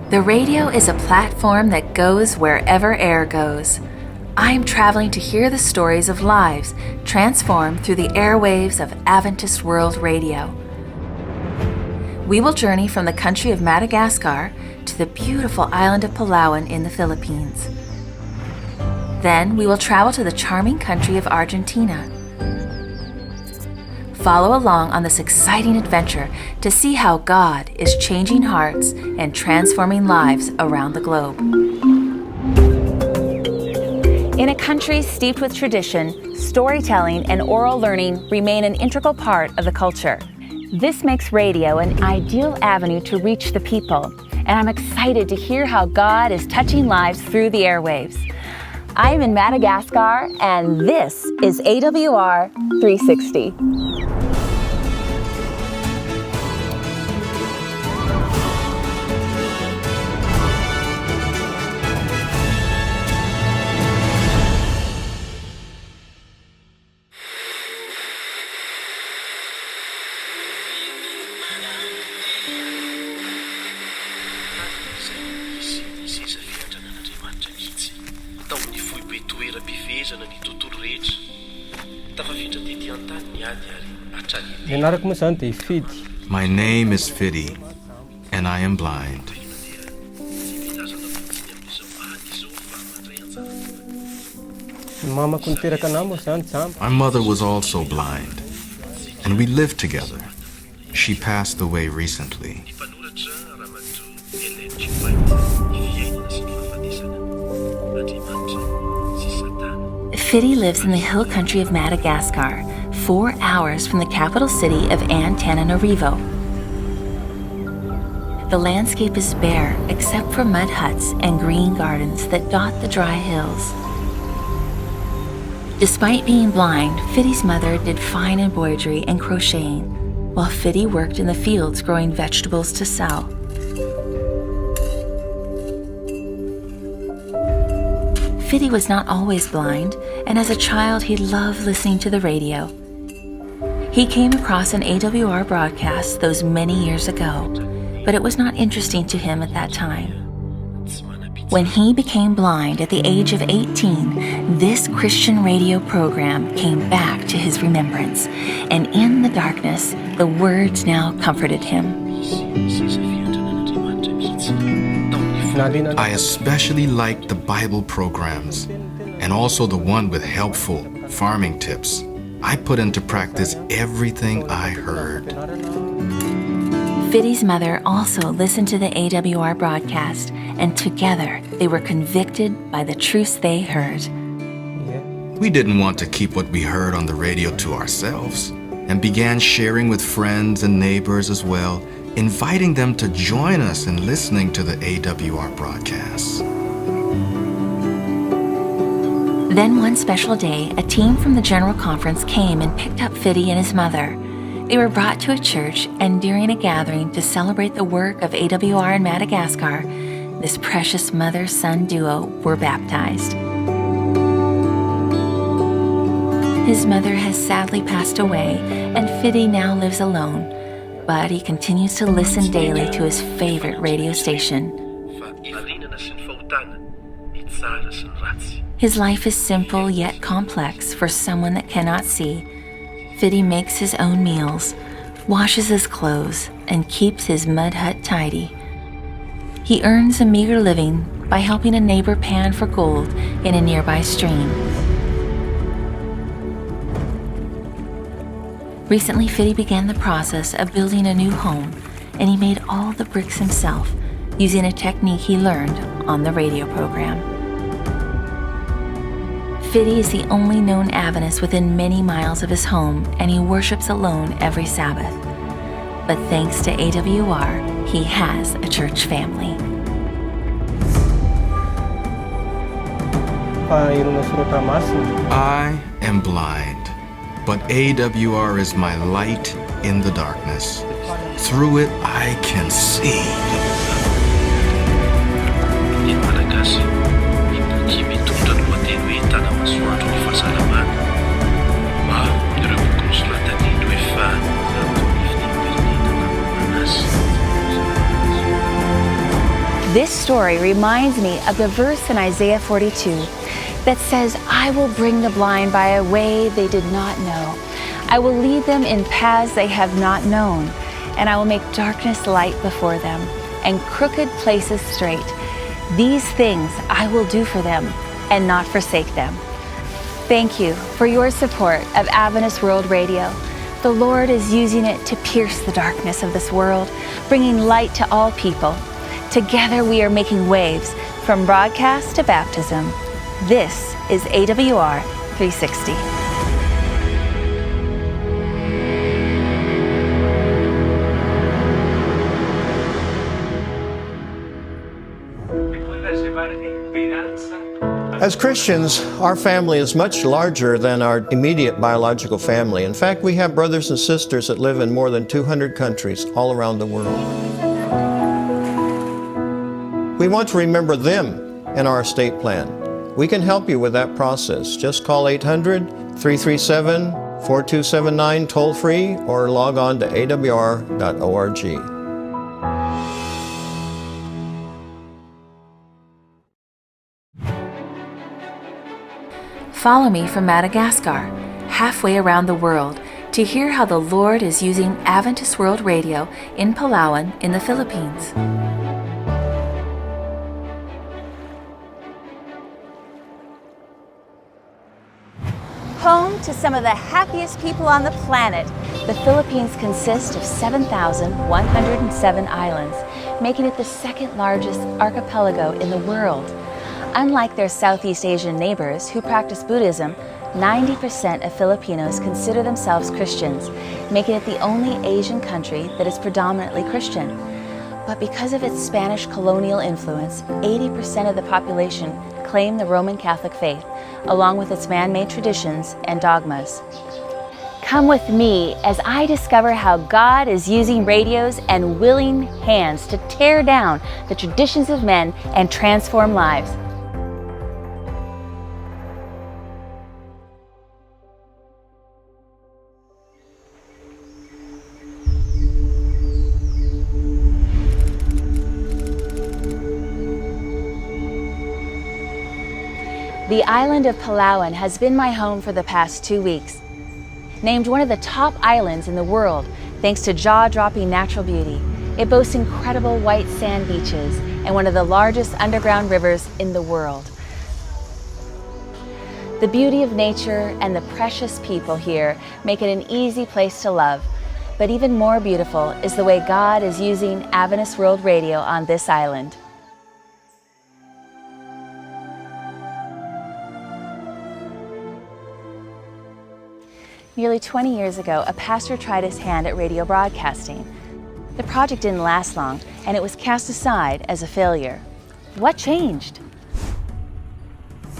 The radio is a platform that goes wherever air goes. I'm traveling to hear the stories of lives transformed through the airwaves of Adventist World Radio. We will journey from the country of Madagascar to the beautiful island of Palawan in the Philippines. Then we will travel to the charming country of Argentina. Follow along on this exciting adventure to see how God is changing hearts and transforming lives around the globe. In a country steeped with tradition, storytelling and oral learning remain an integral part of the culture. This makes radio an ideal avenue to reach the people, and I'm excited to hear how God is touching lives through the airwaves. I'm in Madagascar, and this is AWR 360. My name is Fidi, and I am blind. My mother was also blind, and we lived together. She passed away recently. Fidi lives in the hill country of Madagascar, 4 hours from the capital city of Antananarivo. The landscape is bare except for mud huts and green gardens that dot the dry hills. Despite being blind, Fidi's mother did fine embroidery and crocheting, while Fidi worked in the fields growing vegetables to sell. Fidi was not always blind, and as a child he loved listening to the radio. He came across an AWR broadcast those many years ago, but it was not interesting to him at that time. When he became blind at the age of 18, this Christian radio program came back to his remembrance, and in the darkness, the words now comforted him. I especially liked the Bible programs, and also the one with helpful farming tips. I put into practice everything I heard. Fidi's mother also listened to the AWR broadcast, and together they were convicted by the truths they heard. We didn't want to keep what we heard on the radio to ourselves, and began sharing with friends and neighbors as well, inviting them to join us in listening to the AWR broadcasts. Then one special day, a team from the General Conference came and picked up Fidi and his mother. They were brought to a church, and during a gathering to celebrate the work of AWR in Madagascar, this precious mother-son duo were baptized. His mother has sadly passed away, and Fidi now lives alone, but he continues to listen daily to his favorite radio station. His life is simple yet complex for someone that cannot see. Fidi makes his own meals, washes his clothes, and keeps his mud hut tidy. He earns a meager living by helping a neighbor pan for gold in a nearby stream. Recently, Fidi began the process of building a new home, and he made all the bricks himself, using a technique he learned on the radio program. Fidi is the only known Adventist within many miles of his home, and he worships alone every Sabbath. But thanks to AWR, he has a church family. I am blind, but AWR is my light in the darkness. Through it, I can see. In Madagascar, impokimy tonga no mateny hoe tana masoandro ny fahasalamana. Maro ireo konsolataniano efa nataony finiperenena anazy. This story reminds me of the verse in Isaiah 42 that says, "I will bring the blind by a way they did not know. I will lead them in paths they have not known, and I will make darkness light before them, and crooked places straight. These things I will do for them, and not forsake them." Thank you for your support of Adventist World Radio. The Lord is using it to pierce the darkness of this world, bringing light to all people. Together we are making waves from broadcast to baptism. This is AWR 360. As Christians, our family is much larger than our immediate biological family. In fact, we have brothers and sisters that live in more than 200 countries all around the world. We want to remember them in our estate plan. We can help you with that process. Just call 800-337-4279 toll-free or log on to awr.org. Follow me from Madagascar, halfway around the world, to hear how the Lord is using Adventist World Radio in Palawan in the Philippines. Home to some of the happiest people on the planet, the Philippines consists of 7,107 islands, making it the second largest archipelago in the world. Unlike their Southeast Asian neighbors who practice Buddhism, 90% of Filipinos consider themselves Christians, making it the only Asian country that is predominantly Christian. But because of its Spanish colonial influence, 80% of the population claim the Roman Catholic faith, along with its man-made traditions and dogmas. Come with me as I discover how God is using radios and willing hands to tear down the traditions of men and transform lives. The island of Palawan has been my home for the past 2 weeks. Named one of the top islands in the world thanks to jaw-dropping natural beauty, it boasts incredible white sand beaches and one of the largest underground rivers in the world. The beauty of nature and the precious people here make it an easy place to love. But even more beautiful is the way God is using Adventist World Radio on this island. Nearly 20 years ago, a pastor tried his hand at radio broadcasting. The project didn't last long, and it was cast aside as a failure. What changed?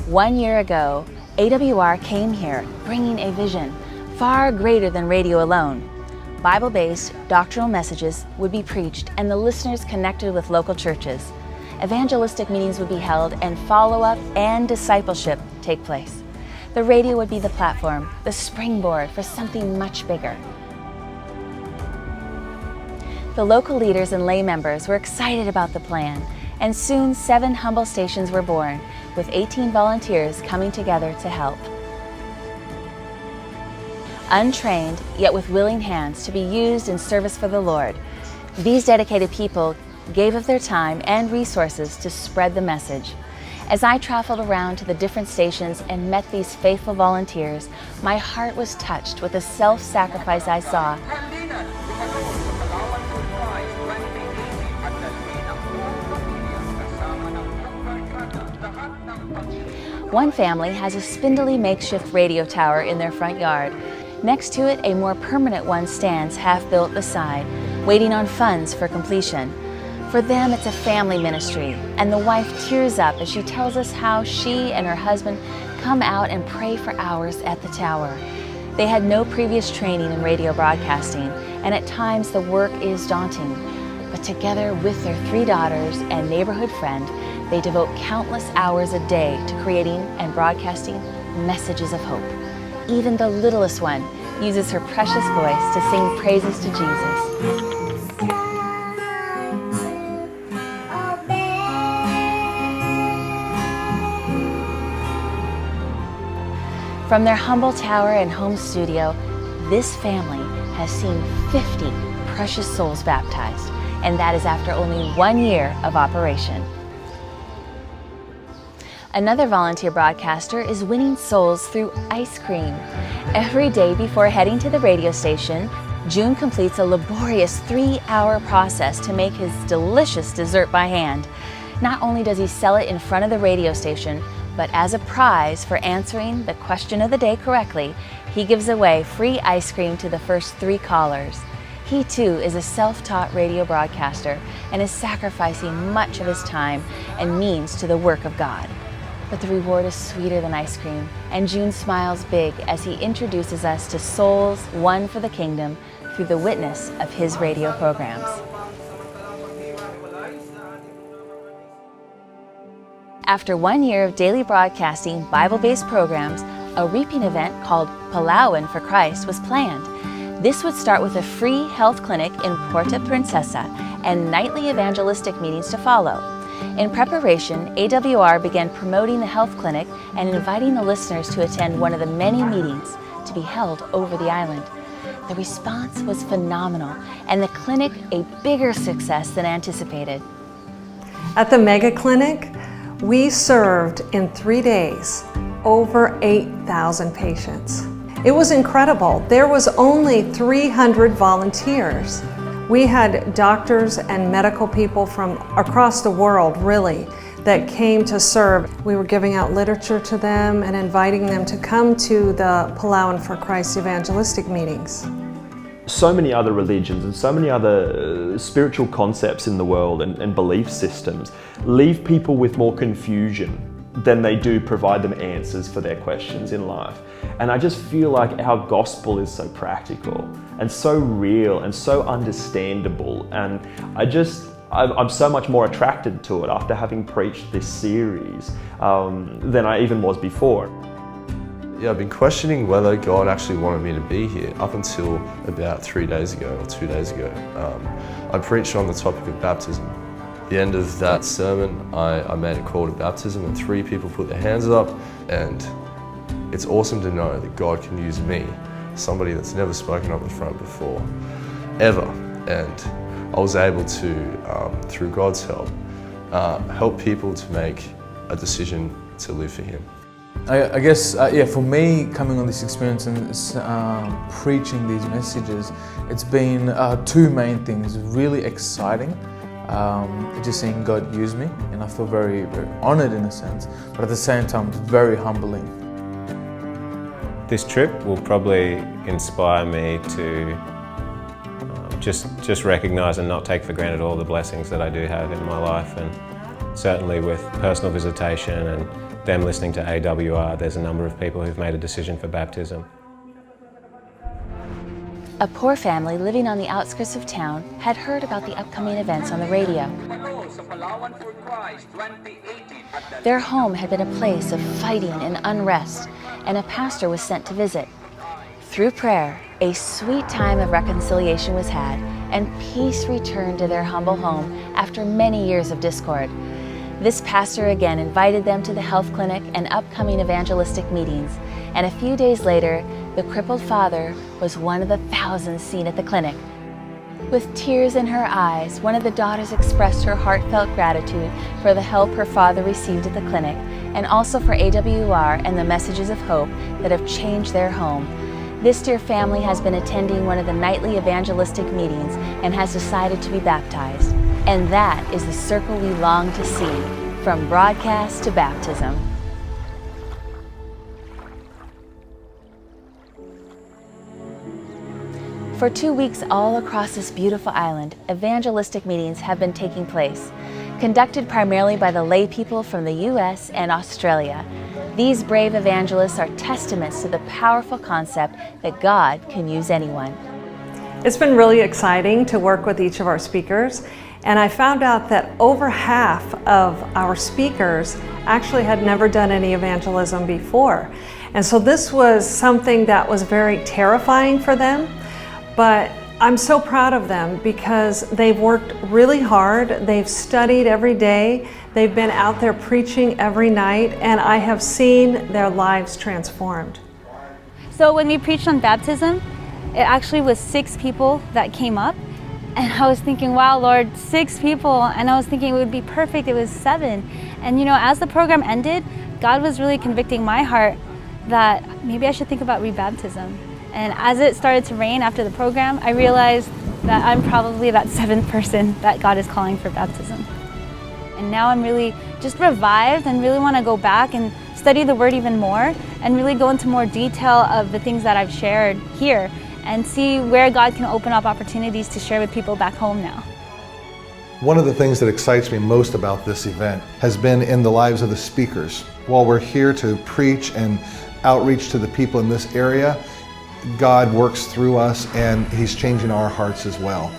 1 year ago, AWR came here, bringing a vision far greater than radio alone. Bible-based doctrinal messages would be preached, and the listeners connected with local churches. Evangelistic meetings would be held, and follow-up and discipleship take place. The radio would be the platform, the springboard for something much bigger. The local leaders and lay members were excited about the plan, and soon 7 humble stations were born, with 18 volunteers coming together to help. Untrained, yet with willing hands to be used in service for the Lord, these dedicated people gave of their time and resources to spread the message. As I traveled around to the different stations and met these faithful volunteers, my heart was touched with the self-sacrifice I saw. One family has a spindly makeshift radio tower in their front yard. Next to it, a more permanent one stands half-built beside, waiting on funds for completion. For them, it's a family ministry, and the wife tears up as she tells us how she and her husband come out and pray for hours at the tower. They had no previous training in radio broadcasting, and at times the work is daunting. But together with their 3 daughters and neighborhood friend, they devote countless hours a day to creating and broadcasting messages of hope. Even the littlest one uses her precious voice to sing praises to Jesus. From their humble tower and home studio, this family has seen 50 precious souls baptized, and that is after only 1 year of operation. Another volunteer broadcaster is winning souls through ice cream. Every day before heading to the radio station, June completes a laborious 3-hour process to make his delicious dessert by hand. Not only does he sell it in front of the radio station, but as a prize for answering the question of the day correctly, he gives away free ice cream to the first 3 callers. He too is a self-taught radio broadcaster and is sacrificing much of his time and means to the work of God. But the reward is sweeter than ice cream, and June smiles big as he introduces us to souls won for the kingdom through the witness of his radio programs. After 1 year of daily broadcasting Bible-based programs, a reaping event called Palau for Christ was planned. This would start with a free health clinic in Puerto Princesa and nightly evangelistic meetings to follow. In preparation, AWR began promoting the health clinic and inviting the listeners to attend one of the many meetings to be held over the island. The response was phenomenal, and the clinic a bigger success than anticipated. At the Mega Clinic, we served in 3 days over 8,000 patients. It was incredible. There was only 300 volunteers. We had doctors and medical people from across the world, really, that came to serve. We were giving out literature to them and inviting them to come to the Palau for Christ evangelistic meetings. So many other religions and so many other spiritual concepts in the world and belief systems leave people with more confusion than they do provide them answers for their questions in life. And I just feel like our gospel is so practical and so real and so understandable, and I'm so much more attracted to it after having preached this series than I even was before. Yeah, I've been questioning whether God actually wanted me to be here up until about 3 days ago or 2 days ago. I preached on the topic of baptism. At the end of that sermon, I made a call to baptism and 3 people put their hands up, and it's awesome to know that God can use me, somebody that's never spoken up the front before, ever. And I was able to, through God's help people to make a decision to live for Him. I guess, for me, coming on this experience and preaching these messages, it's been 2 main things. Really exciting, just seeing God use me, and I feel very, very honored in a sense, but at the same time, it's very humbling. This trip will probably inspire me to just recognize and not take for granted all the blessings that I do have in my life, and certainly with personal visitation and them listening to AWR, there's a number of people who've made a decision for baptism. A poor family living on the outskirts of town had heard about the upcoming events on the radio. Their home had been a place of fighting and unrest, and a pastor was sent to visit. Through prayer, a sweet time of reconciliation was had, and peace returned to their humble home after many years of discord. This pastor again invited them to the health clinic and upcoming evangelistic meetings, and a few days later, the crippled father was one of the thousands seen at the clinic. With tears in her eyes, one of the daughters expressed her heartfelt gratitude for the help her father received at the clinic, and also for AWR and the messages of hope that have changed their home. This dear family has been attending one of the nightly evangelistic meetings and has decided to be baptized. And that is the circle we long to see, from broadcast to baptism. For 2 weeks all across this beautiful island, evangelistic meetings have been taking place, conducted primarily by the lay people from the U.S. and Australia. These brave evangelists are testaments to the powerful concept that God can use anyone. It's been really exciting to work with each of our speakers, and I found out that over half of our speakers actually had never done any evangelism before. And so this was something that was very terrifying for them, but I'm so proud of them because they've worked really hard, they've studied every day, they've been out there preaching every night, and I have seen their lives transformed. So when we preached on baptism, it actually was 6 people that came up. And I was thinking, wow, Lord, 6 people. And I was thinking it would be perfect. It was 7. And you know, as the program ended, God was really convicting my heart that maybe I should think about rebaptism. And as it started to rain after the program, I realized that I'm probably that 7th person that God is calling for baptism. And now I'm really just revived and really want to go back and study the Word even more and really go into more detail of the things that I've shared here and see where God can open up opportunities to share with people back home now. One of the things that excites me most about this event has been in the lives of the speakers. While we're here to preach and outreach to the people in this area, God works through us and He's changing our hearts as well.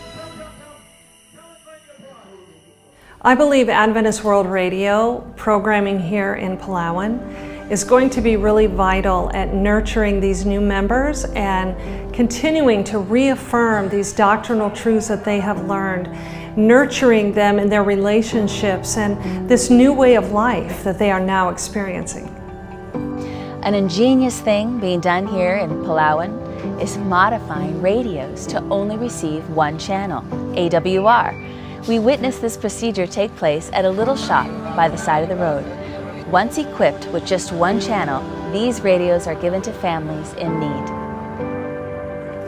I believe Adventist World Radio programming here in Palawan is going to be really vital at nurturing these new members and continuing to reaffirm these doctrinal truths that they have learned, nurturing them in their relationships and this new way of life that they are now experiencing. An ingenious thing being done here in Palawan is modifying radios to only receive one channel, AWR. We witnessed this procedure take place at a little shop by the side of the road. Once equipped with just one channel, these radios are given to families in need.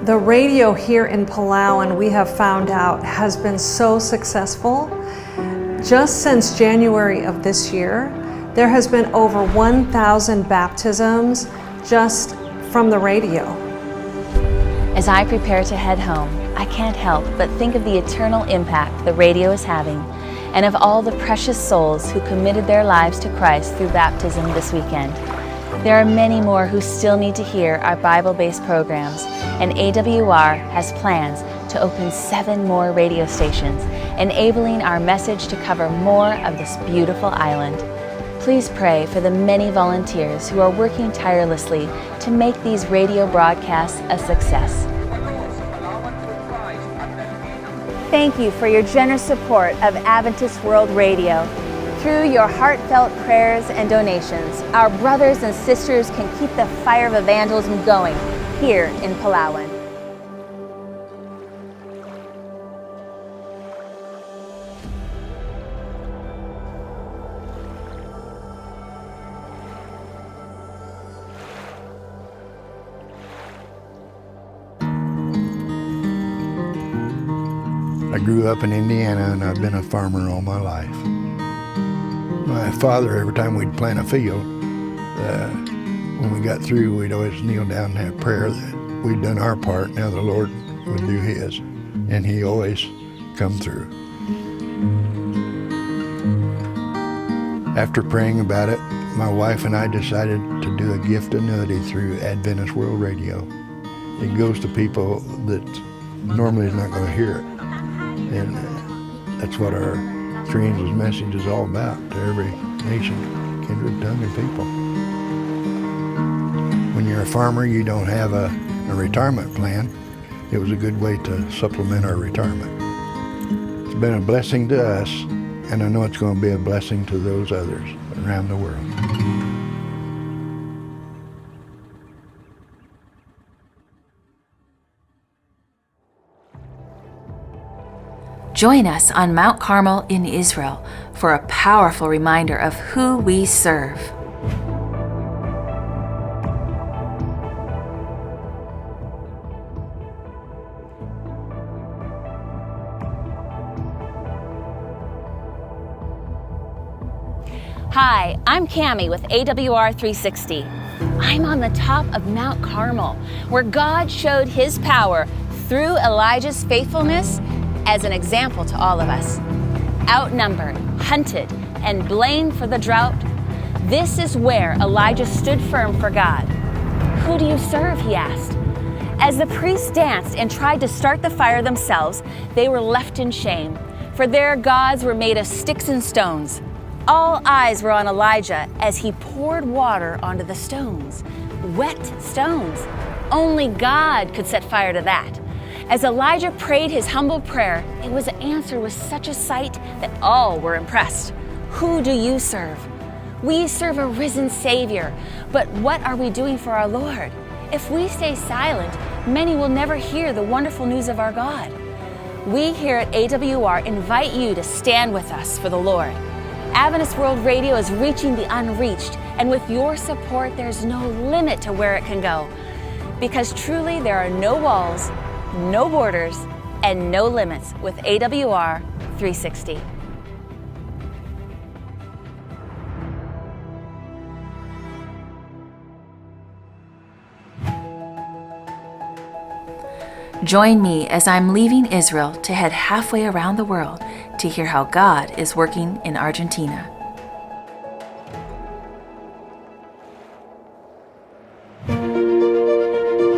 The radio here in Palau, we have found out, has been so successful. Just since January of this year, there has been over 1,000 baptisms just from the radio. As I prepare to head home, I can't help but think of the eternal impact the radio is having and of all the precious souls who committed their lives to Christ through baptism this weekend. There are many more who still need to hear our Bible-based programs, and AWR has plans to open 7 more radio stations, enabling our message to cover more of this beautiful island. Please pray for the many volunteers who are working tirelessly to make these radio broadcasts a success. Thank you for your generous support of Adventist World Radio. Through your heartfelt prayers and donations, our brothers and sisters can keep the fire of evangelism going here in Palawan. I grew up in Indiana and I've been a farmer all my life. My father, every time we'd plant a field, when we got through, we'd always kneel down and have prayer that we'd done our part, now the Lord would do His. And He always come through. After praying about it, my wife and I decided to do a gift annuity through Adventist World Radio. It goes to people that normally is not going to hear it. And that's what our Three Angels message is all about, to every nation, kindred, tongue, and people. When you're a farmer, you don't have a retirement plan. It was a good way to supplement our retirement. It's been a blessing to us, and I know it's going to be a blessing to those others around the world. Join us on Mount Carmel in Israel for a powerful reminder of who we serve. Hi, I'm Cami with AWR360. I'm on the top of Mount Carmel, where God showed His power through Elijah's faithfulness as an example to all of us. Outnumbered, hunted, and blamed for the drought, this is where Elijah stood firm for God. Who do you serve? He asked. As the priests danced and tried to start the fire themselves, they were left in shame, for their gods were made of sticks and stones. All eyes were on Elijah as he poured water onto the stones. Wet stones. Only God could set fire to that. As Elijah prayed his humble prayer, it was answered with such a sight that all were impressed. Who do you serve? We serve a risen Savior, but what are we doing for our Lord? If we stay silent, many will never hear the wonderful news of our God. We here at AWR invite you to stand with us for the Lord. Adventist World Radio is reaching the unreached, and with your support, there's no limit to where it can go. Because truly, there are no walls, no borders, and no limits with AWR 360. Join me as I'm leaving Israel to head halfway around the world to hear how God is working in Argentina.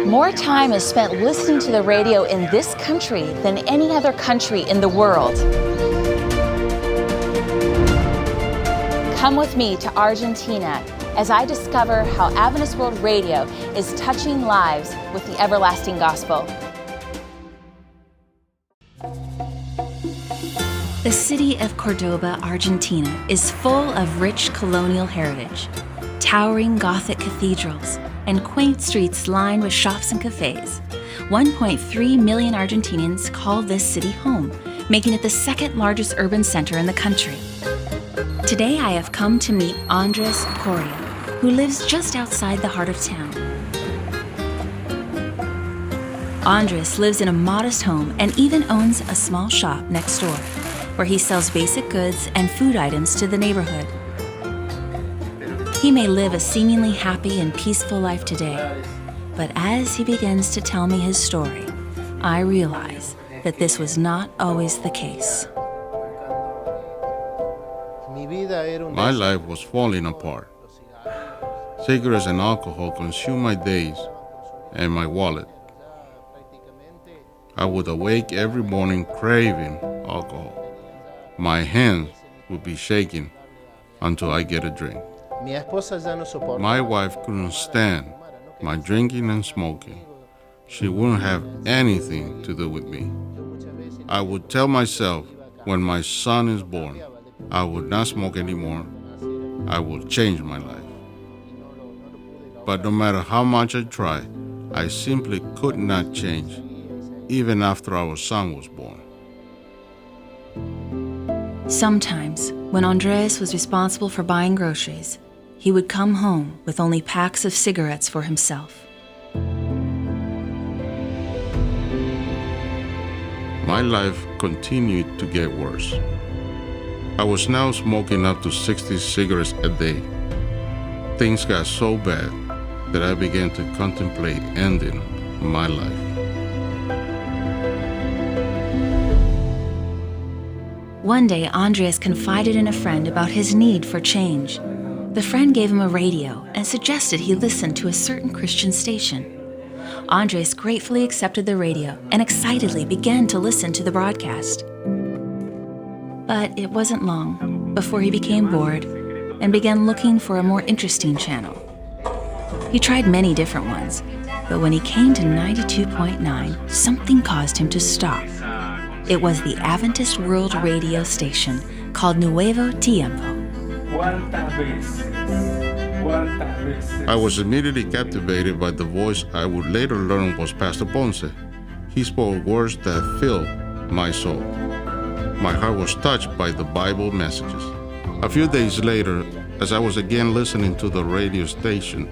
More time is spent listening to the radio in this country than any other country in the world. Come with me to Argentina as I discover how Adventist World Radio is touching lives with the everlasting gospel. The city of Cordoba, Argentina is full of rich colonial heritage, towering Gothic cathedrals, and quaint streets lined with shops and cafes. 1.3 million Argentinians call this city home, making it the second largest urban center in the country. Today I have come to meet Andres Coria, who lives just outside the heart of town. Andres lives in a modest home and even owns a small shop next door, where he sells basic goods and food items to the neighborhood. He may live a seemingly happy and peaceful life today, but as he begins to tell me his story, I realize that this was not always the case. My life was falling apart. Cigarettes and alcohol consumed my days and my wallet. I would awake every morning craving alcohol. My hands would be shaking until I get a drink. My wife couldn't stand my drinking and smoking. She wouldn't have anything to do with me. I would tell myself, when my son is born, I would not smoke anymore. I will change my life. But no matter how much I tried, I simply could not change, even after our son was born. Sometimes, when Andres was responsible for buying groceries, he would come home with only packs of cigarettes for himself. My life continued to get worse. I was now smoking up to 60 cigarettes a day. Things got so bad that I began to contemplate ending my life. One day, Andres confided in a friend about his need for change. The friend gave him a radio and suggested he listen to a certain Christian station. Andres gratefully accepted the radio and excitedly began to listen to the broadcast. But it wasn't long before he became bored and began looking for a more interesting channel. He tried many different ones, but when he came to 92.9, something caused him to stop. It was the Adventist World Radio station called Nuevo Tiempo. I was immediately captivated by the voice I would later learn was Pastor Ponce. He spoke words that filled my soul. My heart was touched by the Bible messages. A few days later, as I was again listening to the radio station,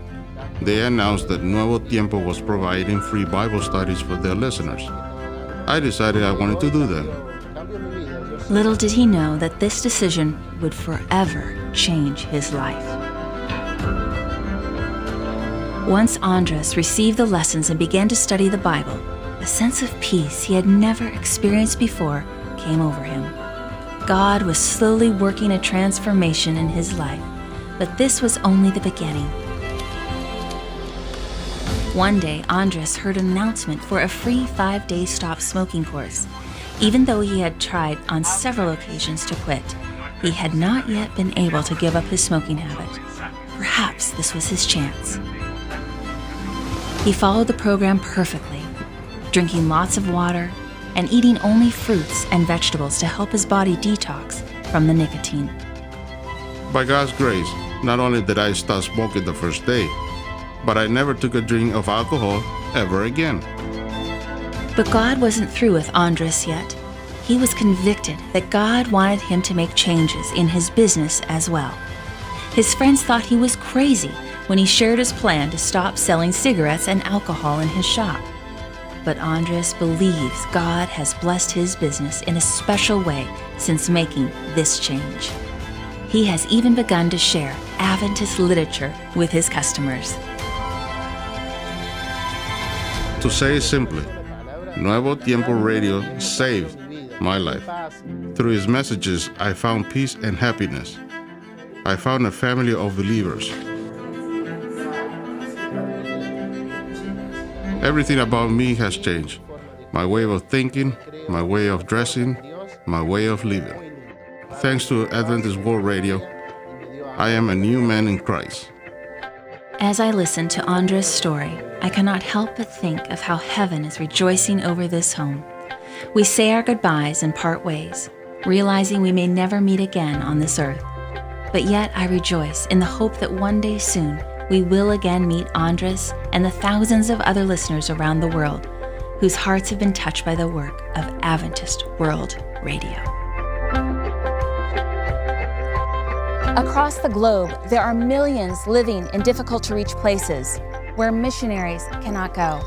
they announced that Nuevo Tiempo was providing free Bible studies for their listeners. I decided I wanted to do them. Little did he know that this decision would forever change his life. Once Andres received the lessons and began to study the Bible, a sense of peace he had never experienced before came over him. God was slowly working a transformation in his life, but this was only the beginning. One day, Andres heard an announcement for a free 5-day stop smoking course. Even though he had tried on several occasions to quit, he had not yet been able to give up his smoking habit. Perhaps this was his chance. He followed the program perfectly, drinking lots of water and eating only fruits and vegetables to help his body detox from the nicotine. By God's grace, not only did I stop smoking the first day, but I never took a drink of alcohol ever again. But God wasn't through with Andres yet. He was convicted that God wanted him to make changes in his business as well. His friends thought he was crazy when he shared his plan to stop selling cigarettes and alcohol in his shop. But Andres believes God has blessed his business in a special way since making this change. He has even begun to share Adventist literature with his customers. To say it simply, Nuevo Tiempo Radio saved my life. Through his messages, I found peace and happiness. I found a family of believers. Everything about me has changed. My way of thinking, my way of dressing, my way of living. Thanks to Adventist World Radio, I am a new man in Christ. As I listen to Andres' story, I cannot help but think of how heaven is rejoicing over this home. We say our goodbyes and part ways, realizing we may never meet again on this earth. But yet I rejoice in the hope that one day soon we will again meet Andres and the thousands of other listeners around the world whose hearts have been touched by the work of Adventist World Radio. Across the globe, there are millions living in difficult-to-reach places where missionaries cannot go.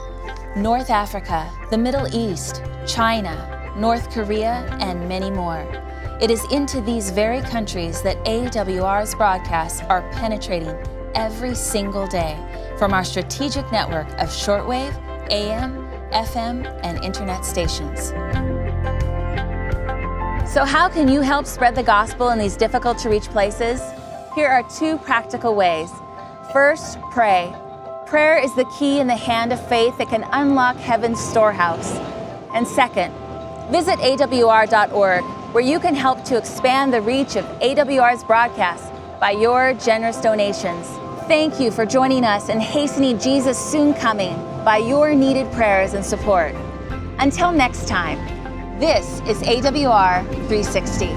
North Africa, the Middle East, China, North Korea, and many more. It is into these very countries that AWR's broadcasts are penetrating every single day from our strategic network of shortwave, AM, FM, and internet stations. So how can you help spread the gospel in these difficult-to-reach places? Here are 2 practical ways. First, pray. Prayer is the key in the hand of faith that can unlock heaven's storehouse. And second, visit awr.org, where you can help to expand the reach of AWR's broadcasts by your generous donations. Thank you for joining us in hastening Jesus' soon coming by your needed prayers and support. Until next time, this is AWR 360.